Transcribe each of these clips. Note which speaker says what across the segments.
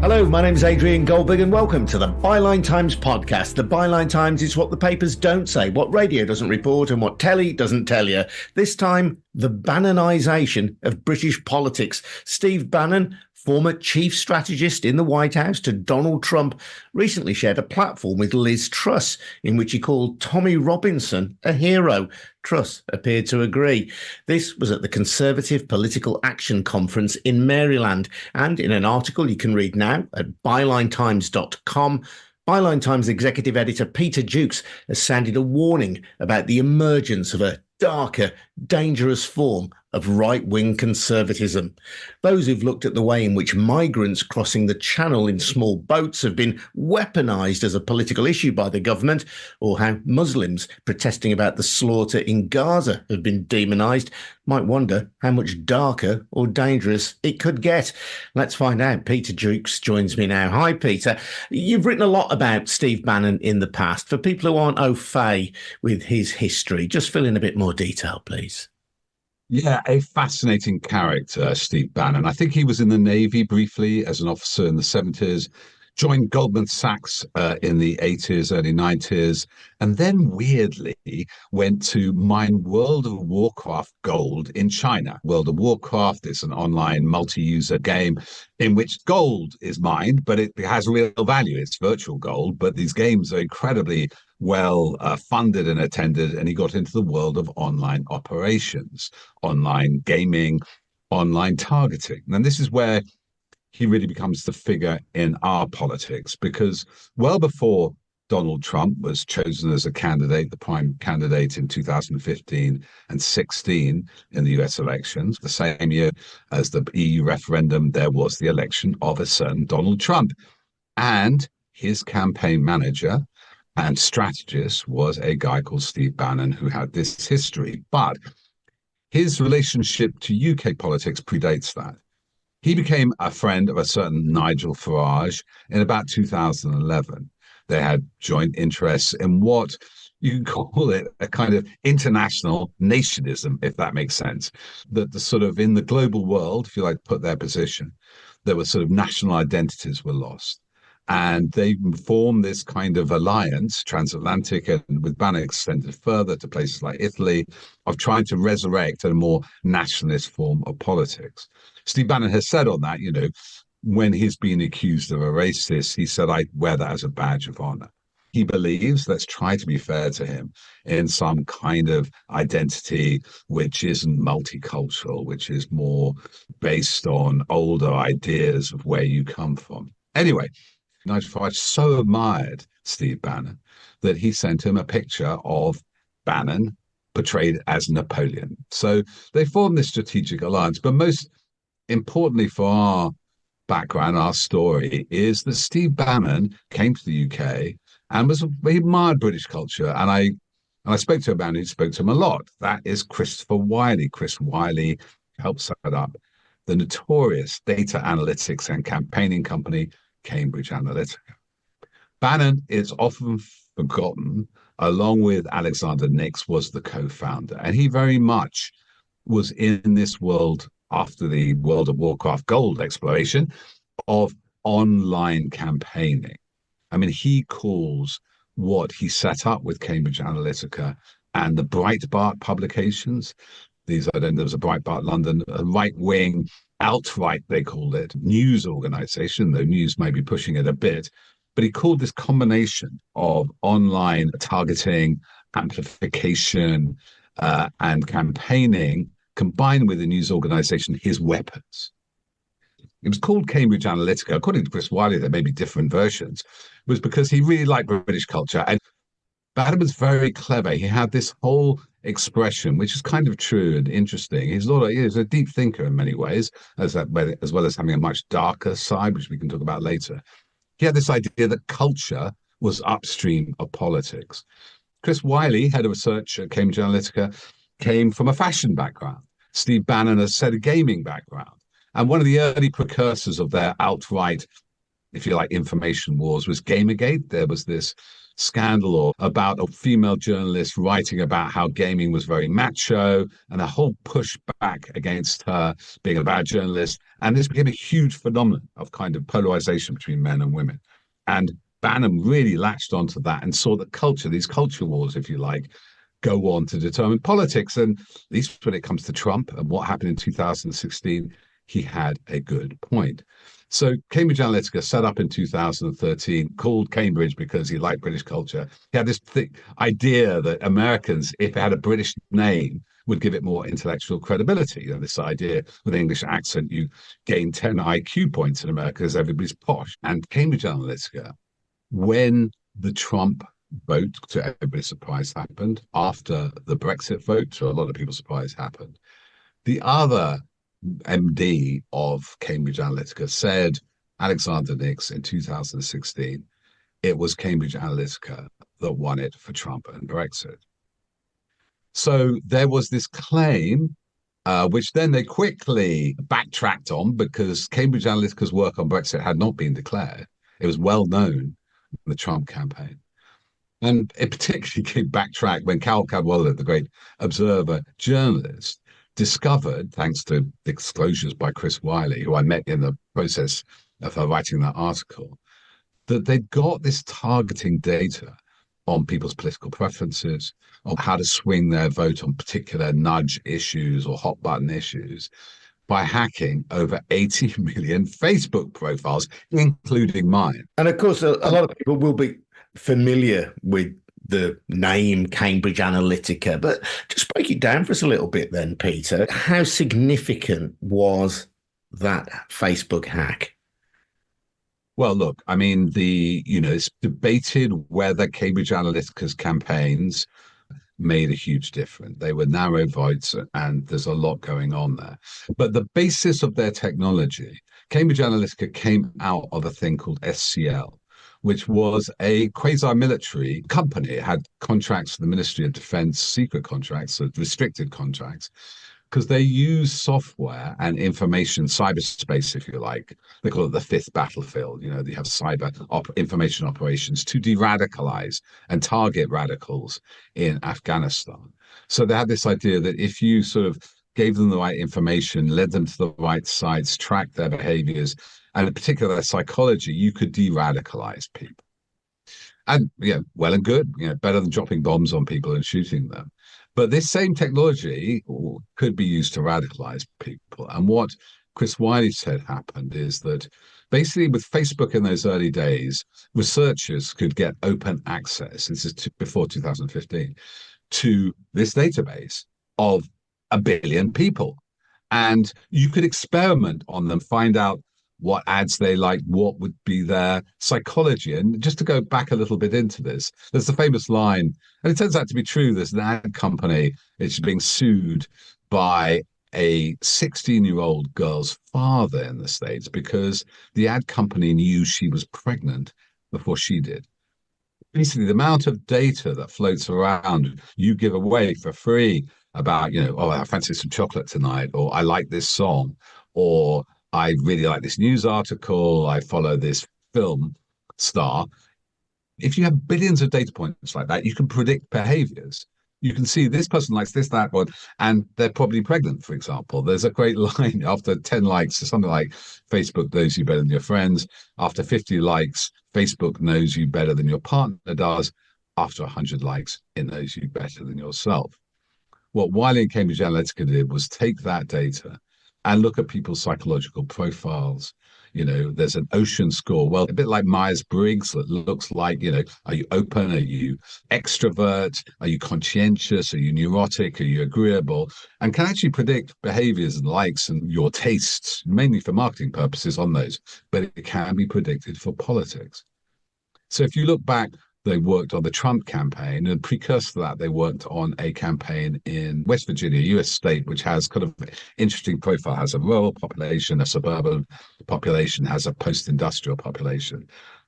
Speaker 1: Hello, my name is Adrian Goldberg and welcome to the Byline Times podcast. The Byline Times is what the papers don't say, what radio doesn't report and what telly doesn't tell you. This time, the Bannonisation of British politics. Steve Bannon, former chief strategist in the White House to Donald Trump, recently shared a platform with Liz Truss in which he called Tommy Robinson a hero. Truss appeared to agree. This was at the Conservative Political Action Conference in Maryland, and in an article you can read now at bylinetimes.com, Byline Times executive editor Peter Jukes has sounded a warning about the emergence of a darker, dangerous form of right-wing conservatism. Those who've looked at the way in which migrants crossing the channel in small boats have been weaponised as a political issue by the government, or how Muslims protesting about the slaughter in Gaza have been demonised, might wonder how much darker or dangerous it could get. Let's find out. Peter Jukes joins me now. Hi, Peter. You've written a lot about Steve Bannon in the past. For people who aren't au fait with his history, just fill in a bit more detail, please.
Speaker 2: Yeah, a fascinating character, Steve Bannon. I think he was in the Navy briefly as an officer in the 70s, joined Goldman Sachs in the 80s, early 90s, and then weirdly went to mine World of Warcraft gold in China. World of Warcraft is an online multi-user game in which gold is mined, but it has real value. It's virtual gold, but these games are incredibly well funded and attended, and he got into the world of online operations, online gaming, online targeting. And this is where he really becomes the figure in our politics, because well before Donald Trump was chosen as a candidate, the prime candidate in 2015 and 16 in the US elections, the same year as the EU referendum, there was the election of a certain Donald Trump. And his campaign manager and strategist was a guy called Steve Bannon, who had this history. But his relationship to UK politics predates that. He became a friend of a certain Nigel Farage in about 2011. They had joint interests in what you can call it a kind of international nationism, if that makes sense. That the sort of in the global world, if you like to put their position, there were sort of national identities were lost. And they formed this kind of alliance, transatlantic, and with Bannon extended further to places like Italy, of trying to resurrect a more nationalist form of politics. Steve Bannon has said on that, when he's been accused of a racist, he said, I wear that as a badge of honor. He believes, let's try to be fair to him, in some kind of identity which isn't multicultural, which is more based on older ideas of where you come from. Anyway, Nigel Farage so admired Steve Bannon that he sent him a picture of Bannon portrayed as Napoleon. So they formed this strategic alliance. But most importantly for our background, our story, is that Steve Bannon came to the UK and he admired British culture. And I spoke to him about it, he spoke to him a lot. That is Christopher Wylie. Chris Wylie helped set up the notorious data analytics and campaigning company Cambridge Analytica. Bannon is often forgotten, along with Alexander Nix, was the co-founder. And he very much was in this world after the World of Warcraft gold exploration of online campaigning. I mean, he calls what he set up with Cambridge Analytica and the Breitbart publications. There was a Breitbart London, a right-wing alt-right, they called it, news organization, though news may be pushing it a bit. But he called this combination of online targeting, amplification, and campaigning, combined with the news organization, his weapons. It was called Cambridge Analytica. According to Chris Wylie, there may be different versions. It was because he really liked British culture. And Bannon was very clever. He had this whole expression, which is kind of true and interesting. He's a deep thinker in many ways, as well as having a much darker side, which we can talk about later. He had this idea that culture was upstream of politics. Chris Wylie, head of research at Cambridge Analytica, came from a fashion background. Steve Bannon has said a gaming background. And one of the early precursors of their alt-right if you like, information wars was Gamergate. There was this scandal about a female journalist writing about how gaming was very macho and a whole pushback against her being a bad journalist. And this became a huge phenomenon of kind of polarization between men and women. And Bannon really latched onto that and saw that culture, these culture wars, if you like, go on to determine politics. And at least when it comes to Trump and what happened in 2016, he had a good point. So Cambridge Analytica, set up in 2013, called Cambridge because he liked British culture. He had this idea that Americans, if it had a British name, would give it more intellectual credibility. You know, this idea with an English accent, you gain 10 IQ points in America because everybody's posh. And Cambridge Analytica, when the Trump vote, to everybody's surprise, happened, after the Brexit vote, to a lot of people's surprise, happened, the other MD of Cambridge Analytica said, Alexander Nix, in 2016, it was Cambridge Analytica that won it for Trump and Brexit. So there was this claim, which then they quickly backtracked on because Cambridge Analytica's work on Brexit had not been declared. It was well known in the Trump campaign. And it particularly came backtracked when Carol Cadwalladr, the great observer journalist, discovered, thanks to disclosures by Chris Wiley, who I met in the process of her writing that article, that they'd got this targeting data on people's political preferences, on how to swing their vote on particular nudge issues or hot button issues by hacking over 80 million Facebook profiles, including mine.
Speaker 1: And of course, a lot of people will be familiar with the name Cambridge Analytica, but just break it down for us a little bit then, Peter. How significant was that Facebook hack?
Speaker 2: Well, look, I mean, it's debated whether Cambridge Analytica's campaigns made a huge difference. They were narrow votes, and there's a lot going on there. But the basis of their technology, Cambridge Analytica came out of a thing called SCL, which was a quasi-military company. It had contracts for the Ministry of Defense, secret contracts, so restricted contracts, because they use software and information, cyberspace, if you like. They call it the fifth battlefield. You know, they have information operations to de-radicalize and target radicals in Afghanistan. So they had this idea that if you sort of gave them the right information, led them to the right sites, tracked their behaviors, and in particular their psychology, you could de-radicalize people. And, well and good, better than dropping bombs on people and shooting them. But this same technology could be used to radicalize people. And what Chris Wiley said happened is that basically with Facebook in those early days, researchers could get open access, this is before 2015, to this database of 1 billion people. And you could experiment on them, find out what ads they like, what would be their psychology. And just to go back a little bit into this, there's the famous line, and it turns out to be true. There's an ad company, it's being sued by a 16-year-old girl's father in the States because the ad company knew she was pregnant before she did. Basically, the amount of data that floats around, you give away for free about, I fancy some chocolate tonight, or I like this song, or I really like this news article, I follow this film star. If you have billions of data points like that, you can predict behaviors. You can see this person likes this, that one, and they're probably pregnant, for example. There's a great line after 10 likes, something like Facebook knows you better than your friends. After 50 likes, Facebook knows you better than your partner does. After 100 likes, it knows you better than yourself. What Wiley and Cambridge Analytica did was take that data and look at people's psychological profiles. There's an ocean score. Well, a bit like Myers-Briggs that looks like, are you open? Are you extrovert? Are you conscientious? Are you neurotic? Are you agreeable? And can actually predict behaviors and likes and your tastes, mainly for marketing purposes on those. But it can be predicted for politics. So if you look back, they worked on the Trump campaign, and precursor to that, they worked on a campaign in West Virginia, US state, which has kind of interesting profile, has a rural population, a suburban population, has a post-industrial population.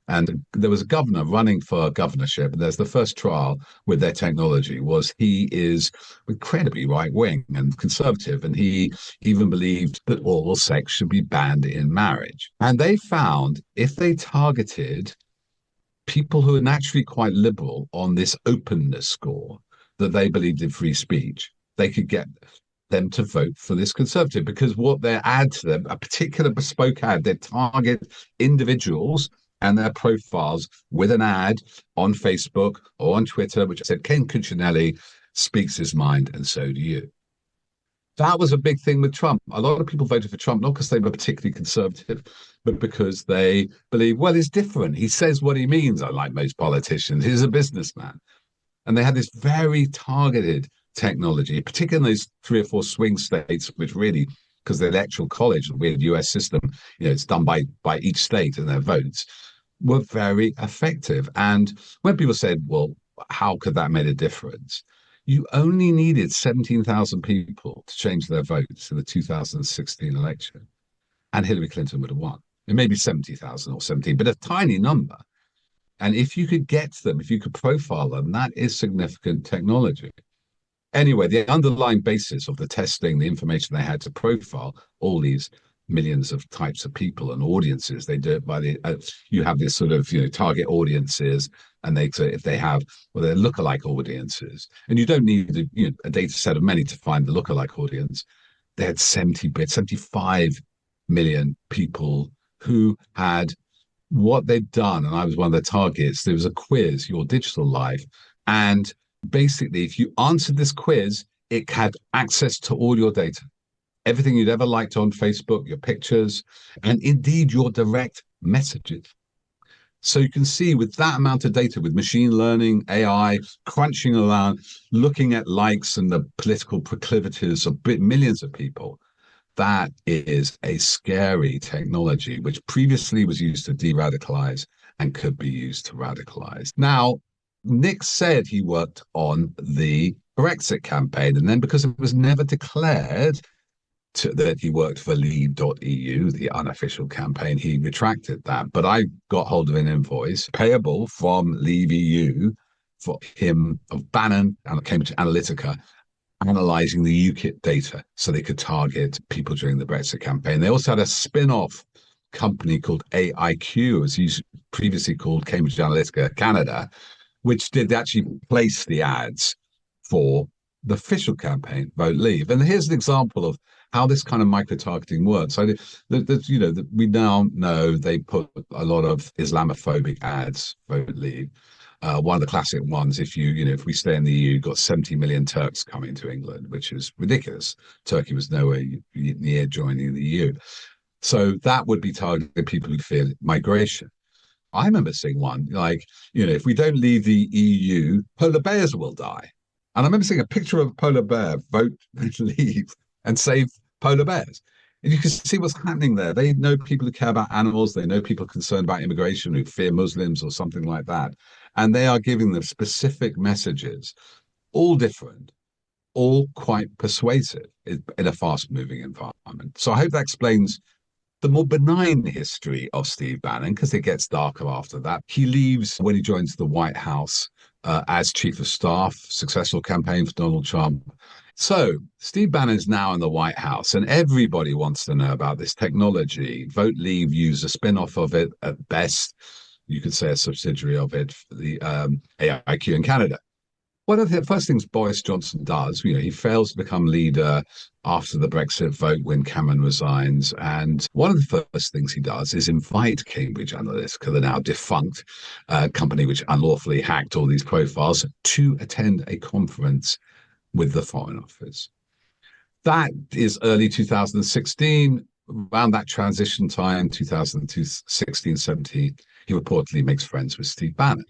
Speaker 2: And there was a governor running for governorship, and there's the first trial with their technology was he is incredibly right-wing and conservative, and he even believed that oral sex should be banned in marriage. And they found if they targeted people who are naturally quite liberal on this openness score, that they believed in free speech, they could get them to vote for this conservative, because what their ad to them, a particular bespoke ad, they target individuals and their profiles with an ad on Facebook or on Twitter, which said, Ken Cuccinelli speaks his mind, and so do you. That was a big thing with Trump. A lot of people voted for Trump, not because they were particularly conservative, but because they believe, well, he's different. He says what he means, unlike most politicians. He's a businessman. And they had this very targeted technology, particularly in those 3 or 4 swing states, which really, because the electoral college, the weird US system, it's done by each state and their votes, were very effective. And when people said, well, how could that make a difference? You only needed 17,000 people to change their votes in the 2016 election, and Hillary Clinton would have won. It may be 70,000 or 17, but a tiny number. And if you could get them, if you could profile them, that is significant technology. Anyway, the underlying basis of the testing, the information they had to profile all these millions of types of people and audiences, they do it by you have this sort of, target audiences, and if they have, well, they're lookalike audiences, and you don't need a data set of many to find the lookalike audience. They had 75 million people who had what they'd done, and I was one of the targets. There was a quiz, Your Digital Life, and basically, if you answered this quiz, it had access to all your data, everything you'd ever liked on Facebook, your pictures, and indeed your direct messages. So you can see with that amount of data, with machine learning, AI, crunching around, looking at likes and the political proclivities of millions of people, that is a scary technology, which previously was used to de-radicalize and could be used to radicalize. Now, Nick said he worked on the Brexit campaign, and then because it was never declared that he worked for Leave.eu, the unofficial campaign, he retracted that. But I got hold of an invoice payable from Leave EU for him of Bannon and Cambridge Analytica, analyzing the UKIP data so they could target people during the Brexit campaign. They also had a spin-off company called AIQ, as he's previously called Cambridge Analytica Canada, which did actually place the ads for the official campaign, Vote Leave. And here's an example of how this kind of micro-targeting works. So, we now know they put a lot of Islamophobic ads, Vote Leave. One of the classic ones, if we stay in the EU, you've got 70 million Turks coming to England, which is ridiculous. Turkey was nowhere near joining the EU. So that would be targeting people who fear migration. I remember seeing one, if we don't leave the EU, polar bears will die. And I remember seeing a picture of a polar bear, vote leave, and save polar bears. And you can see what's happening there. They know people who care about animals. They know people concerned about immigration who fear Muslims or something like that. And they are giving them specific messages, all different, all quite persuasive in a fast-moving environment. So I hope that explains the more benign history of Steve Bannon, because it gets darker after that. He leaves when he joins the White House as chief of staff, successful campaign for Donald Trump. So Steve Bannon is now in the White House, and everybody wants to know about this technology. Vote Leave use a spin-off of it at best. You could say a subsidiary of it, the AIQ in Canada. One of the first things Boris Johnson does, he fails to become leader after the Brexit vote when Cameron resigns. And one of the first things he does is invite Cambridge Analytica, the now defunct company which unlawfully hacked all these profiles, to attend a conference with the Foreign Office. That is early 2016. Around that transition time, 2016-17, he reportedly makes friends with Steve Bannon,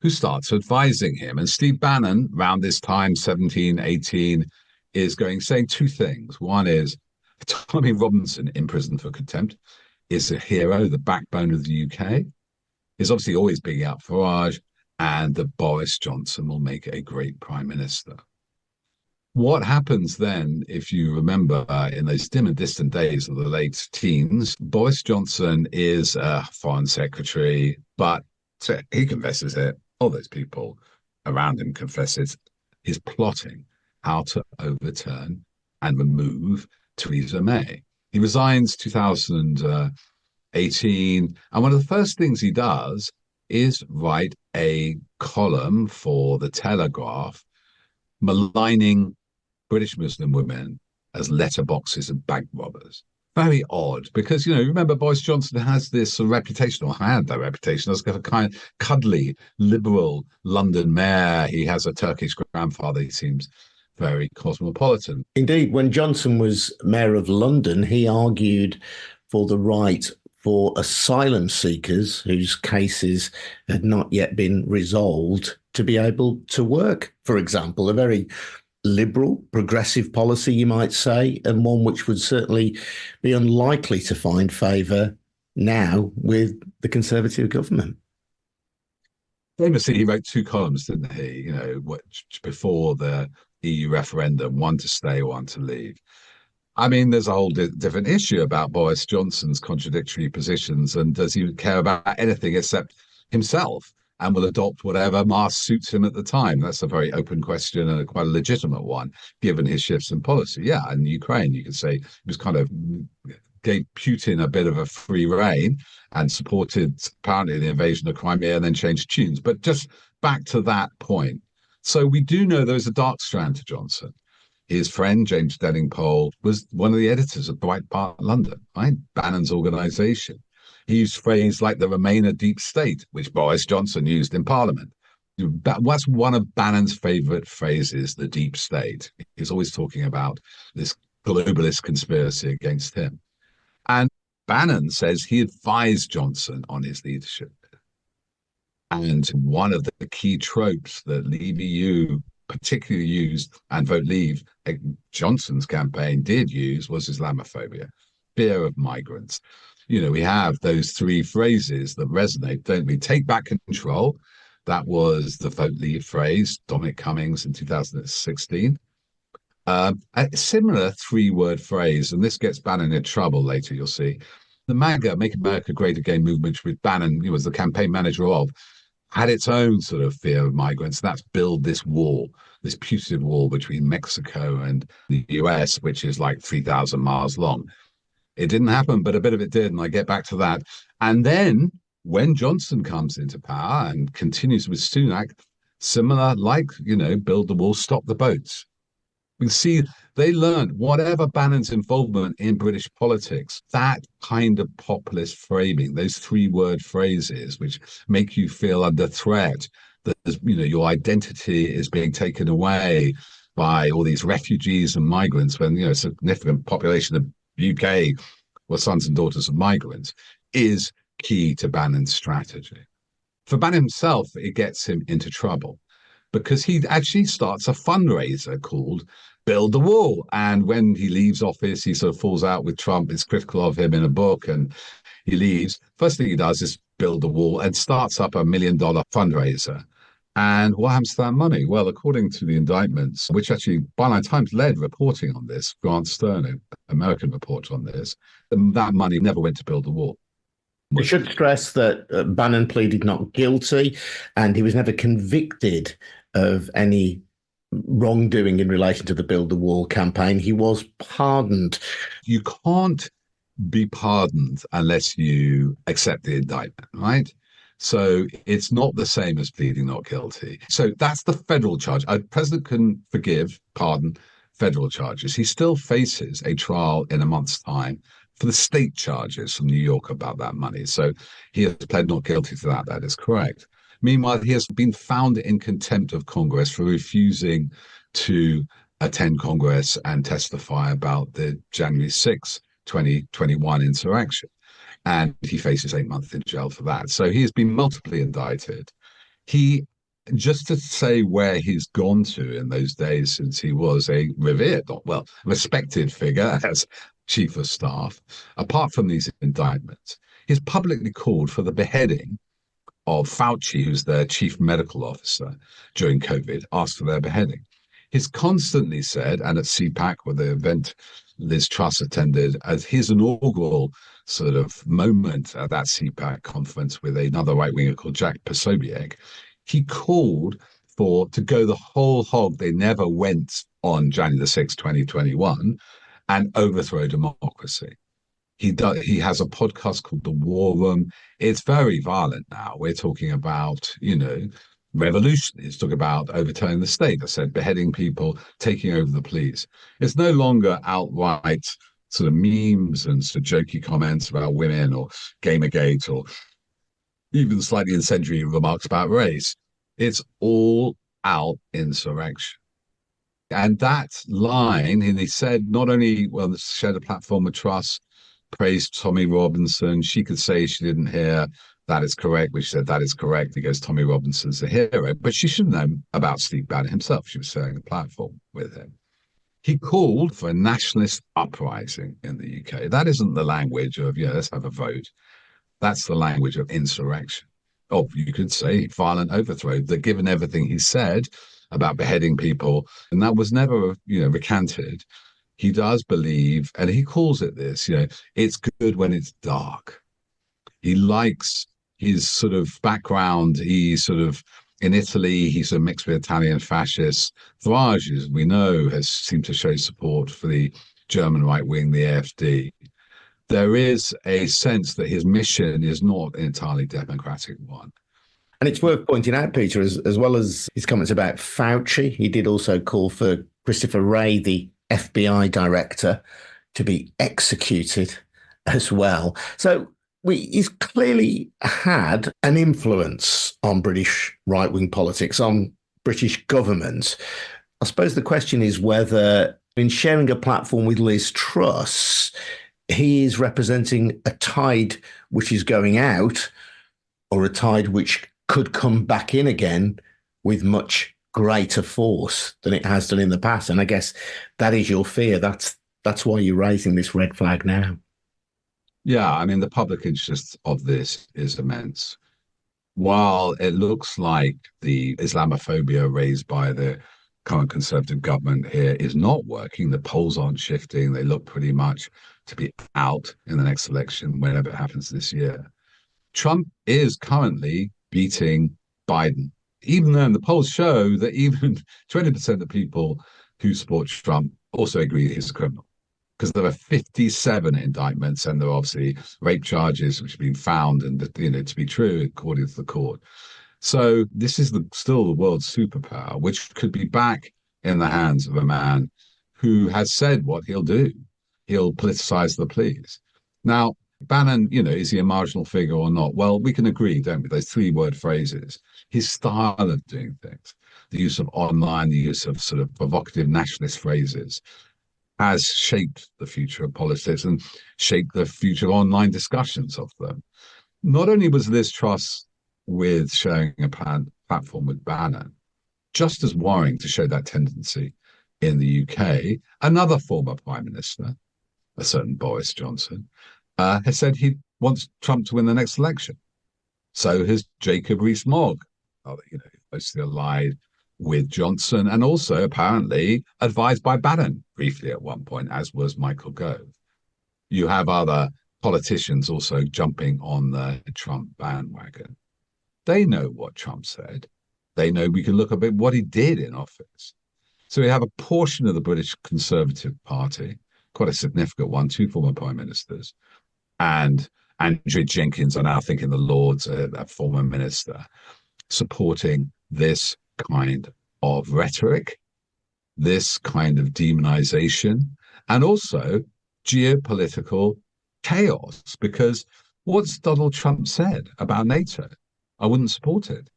Speaker 2: who starts advising him. And Steve Bannon, around this time, 17, 18, is saying two things. One is Tommy Robinson, imprisoned for contempt, is a hero, the backbone of the UK, is obviously always bigging up Farage, and that Boris Johnson will make a great prime minister. What happens then, if you remember, in those dim and distant days of the late teens, Boris Johnson is a foreign secretary, but he confesses it. All those people around him confess it. He's plotting how to overturn and remove Theresa May. He resigns 2018, and one of the first things he does is write a column for The Telegraph maligning British Muslim women as letterboxes and bank robbers. Very odd, because, remember, Boris Johnson has this reputation, or had that reputation, as a kind of cuddly, liberal London mayor. He has a Turkish grandfather. He seems very cosmopolitan.
Speaker 1: Indeed, when Johnson was mayor of London, he argued for the right for asylum seekers whose cases had not yet been resolved to be able to work, for example, a very liberal, progressive policy, you might say, and one which would certainly be unlikely to find favour now with the Conservative government.
Speaker 2: Famously, he wrote 2 columns, didn't he? Before the EU referendum, one to stay, one to leave. I mean, there's a whole different issue about Boris Johnson's contradictory positions, and does he care about anything except himself, and will adopt whatever mask suits him at the time? That's a very open question, and quite a legitimate one, given his shifts in policy. Yeah, in Ukraine, you could say he was kind of gave Putin a bit of a free rein and supported, apparently, the invasion of Crimea and then changed tunes. But just back to that point. So we do know there's a dark strand to Johnson. His friend, James Denning-Pole, was one of the editors of Breitbart London, right? Bannon's organisation. He used phrases like the Remainer deep state, which Boris Johnson used in Parliament. That's one of Bannon's favourite phrases, the deep state. He's always talking about this globalist conspiracy against him. And Bannon says he advised Johnson on his leadership. And one of the key tropes that Leave EU particularly used, and Vote Leave, Johnson's campaign did use, was Islamophobia, fear of migrants. We have those 3 phrases that resonate, don't we? Take back control. That was the Vote Leave phrase, Dominic Cummings in 2016. A similar 3-word phrase, and this gets Bannon in trouble later, you'll see. The MAGA, Make America Great Again movement, which Bannon was the campaign manager of, had its own sort of fear of migrants. That's build this wall, this putative wall between Mexico and the US, which is like 3,000 miles long. It didn't happen, but a bit of it did, and I get back to that. And then when Johnson comes into power and continues with Sunak, similar, build the wall, stop the boats. We see they learned, whatever Bannon's involvement in British politics, that kind of populist framing, those 3-word phrases which make you feel under threat, that your identity is being taken away by all these refugees and migrants, when a significant population of UK were sons and daughters of migrants, is key to Bannon's strategy. For Bannon himself, it gets him into trouble, because he actually starts a fundraiser called Build the Wall. And when he leaves office, he sort of falls out with Trump, is critical of him in a book, and he leaves. First thing he does is build the wall and starts up $1 million fundraiser. And what happens to that money? Well, according to the indictments, which actually Byline Times led reporting on this, Grant Stern, an American reporter on this, that money never went to build the wall.
Speaker 1: We should stress that Bannon pleaded not guilty, and he was never convicted of any wrongdoing in relation to the Build the Wall campaign. He was pardoned.
Speaker 2: You can't be pardoned unless you accept the indictment, right? So it's not the same as pleading not guilty. So that's the federal charge. A president can pardon federal charges. He still faces a trial in a month's time for the state charges from New York about that money. So he has pled not guilty to that. That is correct. Meanwhile, he has been found in contempt of Congress for refusing to attend Congress and testify about the January 6, 2021 insurrection. And he faces 8 months in jail for that. So he has been multiply indicted. Just to say where he's gone to in those days since he was a respected figure as chief of staff, apart from these indictments, he's publicly called for the beheading of Fauci, who's their chief medical officer during COVID, asked for their beheading. He's constantly said, and at CPAC, with the event Liz Truss attended, as his inaugural sort of moment at that CPAC conference with another right-winger called Jack Posobiec, he called to go the whole hog. They never went on January the 6th, 2021, and overthrow democracy. He has a podcast called The War Room. It's very violent now. We're talking about, revolution. He's talking about overturning the state. I said beheading people, taking over the police. It's no longer outright sort of memes and sort of jokey comments about women or Gamergate or even slightly incendiary remarks about race. It's all out insurrection. And that line, and he said, not only, shared a platform with Truss, praised Tommy Robinson. She could say she didn't hear that is correct, which said that is correct. He goes, Tommy Robinson's a hero. But she should know about Steve Bannon himself. She was sharing a platform with him. He called for a nationalist uprising in the UK. That isn't the language of, let's have a vote. That's the language of insurrection. Oh, you could say violent overthrow. That given everything he said about beheading people, and that was never, recanted. He does believe, and he calls it this, it's good when it's dark. He likes his sort of background. He's sort of in Italy, he's a mix with Italian fascists. Farage, as we know, has seemed to show support for the German right wing, the AfD. There is a sense that his mission is not an entirely democratic one.
Speaker 1: And it's worth pointing out, Peter, as well as his comments about Fauci, he did also call for Christopher Wray, the FBI director, to be executed as well. So he's clearly had an influence on British right-wing politics, on British government. I suppose the question is whether, in sharing a platform with Liz Truss, he is representing a tide which is going out, or a tide which could come back in again with much greater force than it has done in the past. And I guess that is your fear. That's why you're raising this red flag now.
Speaker 2: Yeah, I mean, the public interest of this is immense. While it looks like the Islamophobia raised by the current Conservative government here is not working, the polls aren't shifting, they look pretty much to be out in the next election, whenever it happens this year. Trump is currently beating Biden, even though the polls show that even 20% of people who support Trump also agree he's a criminal, because there are 57 indictments and there are obviously rape charges which have been found and to be true according to the court. So this is still the world's superpower, which could be back in the hands of a man who has said what he'll do. He'll politicize the police. Now, Bannon, is he a marginal figure or not? Well, we can agree, don't we? Those three-word phrases. His style of doing things, the use of online, the use of sort of provocative nationalist phrases, has shaped the future of politics and shaped the future online discussions of them. Not only was Liz Truss with sharing a platform with Bannon, just as worrying to show that tendency in the UK, another former prime minister, a certain Boris Johnson, has said he wants Trump to win the next election. So has Jacob Rees-Mogg, closely allied with Johnson, and also apparently advised by Bannon briefly at one point, as was Michael Gove. You have other politicians also jumping on the Trump bandwagon. They know what Trump said. They know we can look a bit what he did in office. So we have a portion of the British Conservative Party, quite a significant one, two former prime ministers, and Andrew Jenkins, I now think in the Lords, a former minister, supporting this kind of rhetoric, this kind of demonization, and also geopolitical chaos. Because what's Donald Trump said about NATO? I wouldn't support it.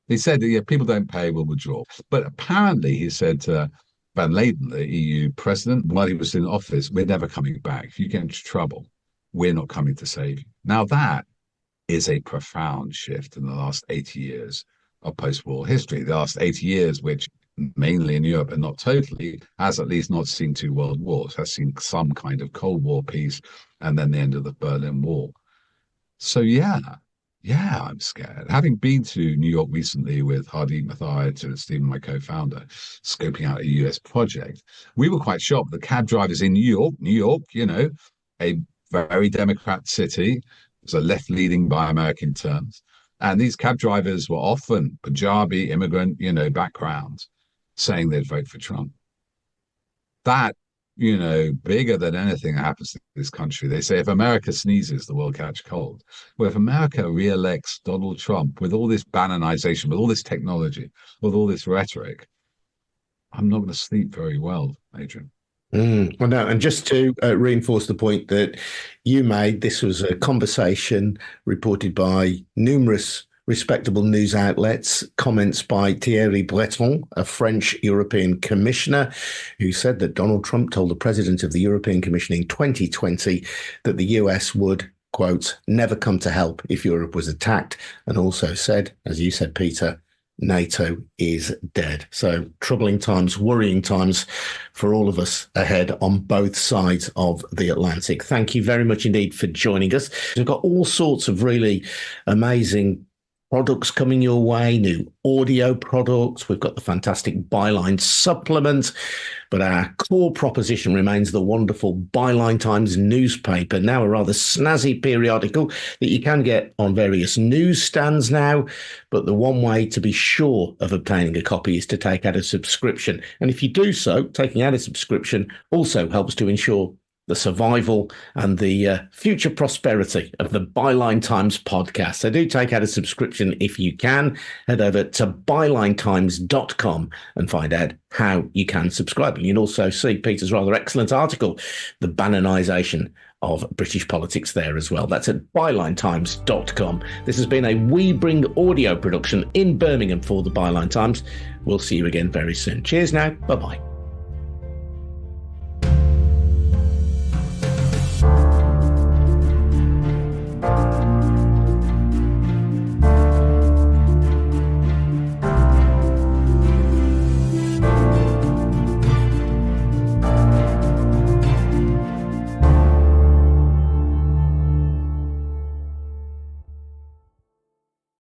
Speaker 2: He said, people don't pay, we'll withdraw. But apparently he said to Van Laden, the EU president, while he was in office, we're never coming back. If you get into trouble, we're not coming to save you. Now that is a profound shift in the last 80 years of post-war history. The last 80 years, which mainly in Europe and not totally, has at least not seen two world wars, has seen some kind of Cold War peace and then the end of the Berlin Wall. So yeah, Yeah, I'm scared. Having been to New York recently with Hardeep Mathai and Stephen, my co-founder, scoping out a US project, we were quite shocked. The cab drivers in New York, a very Democrat city, it's a left-leaning by American terms. And these cab drivers were often Punjabi, immigrant, backgrounds, saying they'd vote for Trump. That, bigger than anything that happens to this country. They say if America sneezes, the world catch cold. Well, if America re-elects Donald Trump with all this Bannonisation, with all this technology, with all this rhetoric, I'm not going to sleep very well, Adrian.
Speaker 1: Well, no, and just to reinforce the point that you made, this was a conversation reported by numerous respectable news outlets, comments by Thierry Breton, a French European commissioner, who said that Donald Trump told the president of the European Commission in 2020 that the US would, quote, never come to help if Europe was attacked, and also said, as you said, Peter, NATO is dead. So troubling times, worrying times for all of us ahead on both sides of the Atlantic. Thank you very much indeed for joining us. We've got all sorts of really amazing products coming your way, new audio products. We've got the fantastic Byline supplement, but our core proposition remains the wonderful Byline Times newspaper, now a rather snazzy periodical that you can get on various newsstands now. But the one way to be sure of obtaining a copy is to take out a subscription. And if you do so, taking out a subscription also helps to ensure the survival and the future prosperity of the Byline Times podcast. So do take out a subscription if you can. Head over to bylinetimes.com and find out how you can subscribe. And you can also see Peter's rather excellent article, The Bannonisation of British Politics, there as well. That's at bylinetimes.com. This has been a We Bring audio production in Birmingham for the Byline Times. We'll see you again very soon. Cheers now. Bye-bye.